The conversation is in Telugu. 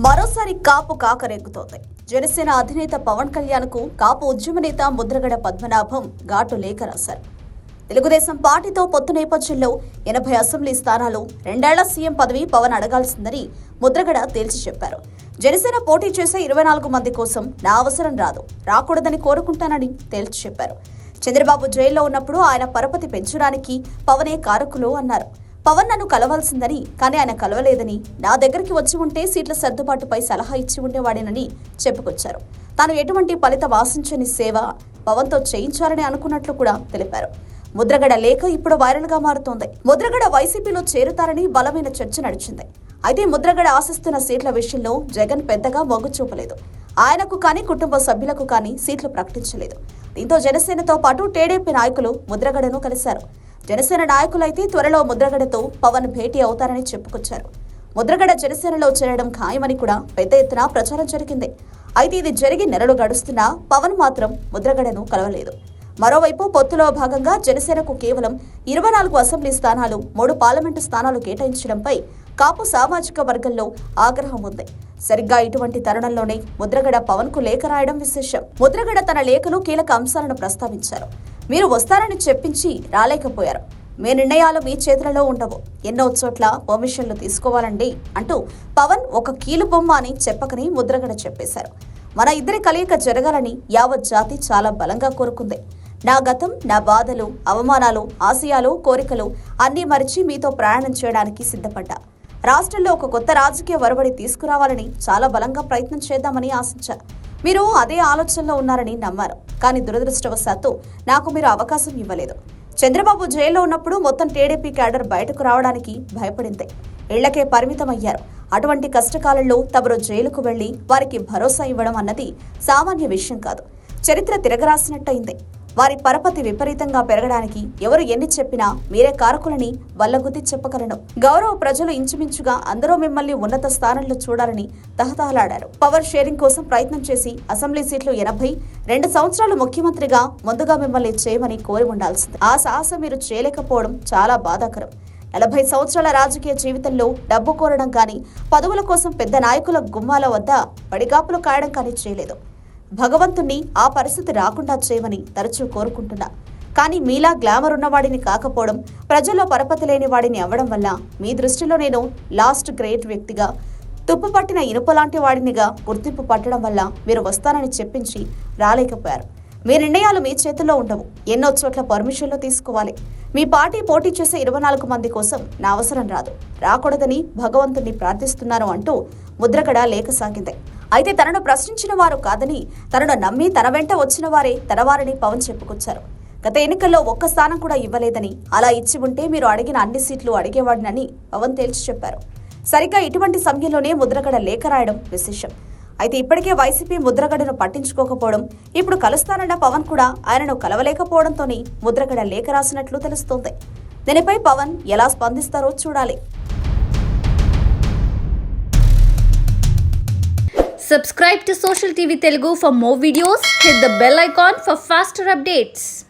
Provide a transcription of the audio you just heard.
మరోసారి కాపు కాకరేగుతోంది. జనసేన అధినేత పవన్ కళ్యాణ్ కు కాపు ఉద్యమ నేత ముద్రగడ పద్మనాభం ఘాటు లేఖ రాశారు. తెలుగుదేశం పార్టీతో పొత్తు నేపథ్యంలో 80 అసెంబ్లీ స్థానాలు 2 ఏళ్ల సీఎం పదవి పవన్ అడగాల్సిందని ముద్రగడ తేల్చి చెప్పారు. జనసేన పోటీ చేసే 24 మంది కోసం నా అవసరం రాకూడదని కోరుకుంటానని తేల్చి చెప్పారు. చంద్రబాబు జైల్లో ఉన్నప్పుడు ఆయన పరపతి పెంచడానికి పవనే కారకులు అన్నారు. పవన్ నన్ను కలవాల్సిందని, కానీ ఆయన కలవలేదని, నా దగ్గరికి వచ్చి ఉంటే సీట్ల సర్దుబాటుపై సలహా ఇచ్చి ఉండేవాడేనని చెప్పుకొచ్చారు. తాను ఎటువంటి ఫలితం ఆశించని సేవ పవన్తో చేయించాలని అనుకున్నట్లు కూడా తెలిపారు. ముద్రగడ లేఖ ఇప్పుడు వైరల్ గా మారుతోంది. ముద్రగడ వైసీపీలో చేరుతారని బలమైన చర్చ నడిచింది. అయితే ముద్రగడ ఆశిస్తున్న సీట్ల విషయంలో జగన్ పెద్దగా మొగ్గు చూపలేదు. ఆయనకు కానీ కుటుంబ సభ్యులకు కానీ సీట్లు ప్రకటించలేదు. దీంతో జనసేనతో పాటు టీడీపీ నాయకులు ముద్రగడను కలిశారు. జనసేన నాయకులైతే త్వరలో ముద్రగడతో పవన్ భేటీ అవుతారని చెప్పుకొచ్చారు. ముద్రగడ జనసేనలో చేరడం ఖాయమని కూడా పెద్ద ఎత్తున ప్రచారం జరిగింది. అయితే ఇది జరిగి నెలలు గడుస్తున్నా పవన్ మాత్రం ముద్రగడను కలవలేదు. మరోవైపు పొత్తులో భాగంగా జనసేనకు కేవలం 24 అసెంబ్లీ స్థానాలు, 3 పార్లమెంటు స్థానాలు కేటాయించడంపై కాపు సామాజిక వర్గంలో ఆగ్రహం ఉంది. సరిగ్గా ఇటువంటి తరుణంలోనే ముద్రగడ పవన్ కు లేఖ రాయడం విశేషం. ముద్రగడ తన లేఖలో కీలక అంశాలను ప్రస్తావించారు. మీరు వస్తారని చెప్పించి రాలేకపోయారు. మీ నిర్ణయాలు మీ చేతులలో ఉండవు. ఎన్నో చోట్ల పర్మిషన్లు తీసుకోవాలండి అంటూ పవన్ ఒక కీలు బొమ్మ అని చెప్పకని ముద్రగడ చెప్పేశారు. మన ఇద్దరి కలయిక జరగాలని యావత్ జాతి చాలా బలంగా కోరుకుంది. నా గతం, నా బాధలు, అవమానాలు, ఆశయాలు, కోరికలు అన్నీ మరిచి మీతో ప్రయాణం చేయడానికి సిద్ధపడ్డా. రాష్ట్రంలో ఒక కొత్త రాజకీయ ఒరవడి తీసుకురావాలని చాలా బలంగా ప్రయత్నం చేద్దామని ఆశించా. మీరు అదే ఆలోచనలో ఉన్నారని నమ్మారు. కానీ దురదృష్టవశాత్తు నాకు మీరు అవకాశం ఇవ్వలేదు. చంద్రబాబు జైల్లో ఉన్నప్పుడు మొత్తం టీడీపీ క్యాడర్ బయటకు రావడానికి భయపడింది. ఇళ్లకే పరిమితమయ్యారు. అటువంటి కష్టకాలంలో తమరు జైలుకు వెళ్లి వారికి భరోసా ఇవ్వడం అన్నది సామాన్య విషయం కాదు. చరిత్ర తిరగరాసినట్టయింది. వారి పరపతి విపరీతంగా పెరగడానికి ఎవరు ఎన్ని చెప్పినా మీరే కారకులని వల్లగుద్ది చెప్పగలను. గౌరవ ప్రజలు ఇంచుమించుగా అందరూ మిమ్మల్ని ఉన్నత స్థానంలో చూడాలని తహతహలాడారు. పవర్ షేరింగ్ కోసం ప్రయత్నం చేసి అసెంబ్లీ సీట్లు 80, 2 సంవత్సరాలు ముఖ్యమంత్రిగా ముందుగా మిమ్మల్ని చేయమని కోరి ఉండాల్సింది. ఆ సాహసం మీరు చేయలేకపోవడం చాలా బాధాకరం. 40 సంవత్సరాల రాజకీయ జీవితంలో డబ్బు కోరడం కానీ, పదవుల కోసం పెద్ద నాయకుల గుమ్మాల వద్ద పడిగాపులు కాయడం కానీ చేయలేదు. భగవంతుణ్ణి ఆ పరిస్థితి రాకుండా చేయమని తరచూ కోరుకుంటున్నా. కానీ మీలా గ్లామర్ ఉన్నవాడిని కాకపోవడం, ప్రజల్లో పరపతి లేని వాడిని అవ్వడం వల్ల మీ దృష్టిలో నేను లాస్ట్ గ్రేట్ వ్యక్తిగా, తుప్పు పట్టిన ఇనుపలాంటి వాడినిగా గుర్తింపు పట్టడం వల్ల మీరు వస్తానని చెప్పించి రాలేకపోయారు. మీ నిర్ణయాలు మీ చేతుల్లో ఉండవు. ఎన్నో చోట్ల పర్మిషన్లు తీసుకోవాలి. మీ పార్టీ పోటీ చేసే 24 మంది కోసం నా అవసరం రాకూడదని భగవంతుణ్ణి ప్రార్థిస్తున్నాను అంటూ ముద్రగడ లేఖ సాగింది. అయితే తనను ప్రశ్నించిన వారు కాదని, తనను నమ్మి తన వెంట వచ్చిన వారే తన వారిని పవన్ చెప్పుకొచ్చారు. గత ఎన్నికల్లో ఒక్క స్థానం కూడా ఇవ్వలేదని, అలా ఇచ్చి ఉంటే మీరు అడిగిన అన్ని సీట్లు అడిగేవాడినని పవన్ తేల్చి చెప్పారు. సరిగ్గా ఇటువంటి సమయంలోనే ముద్రగడ లేఖ రాయడం విశేషం. అయితే ఇప్పటికే వైసీపీ ముద్రగడను పట్టించుకోకపోవడం, ఇప్పుడు కలుస్తానన్న పవన్ కూడా ఆయనను కలవలేకపోవడంతోనే ముద్రగడ లేఖ రాసినట్లు తెలుస్తోంది. దీనిపై పవన్ ఎలా స్పందిస్తారో చూడాలి. Subscribe to Social TV Telugu for more videos. Hit the bell icon for faster updates.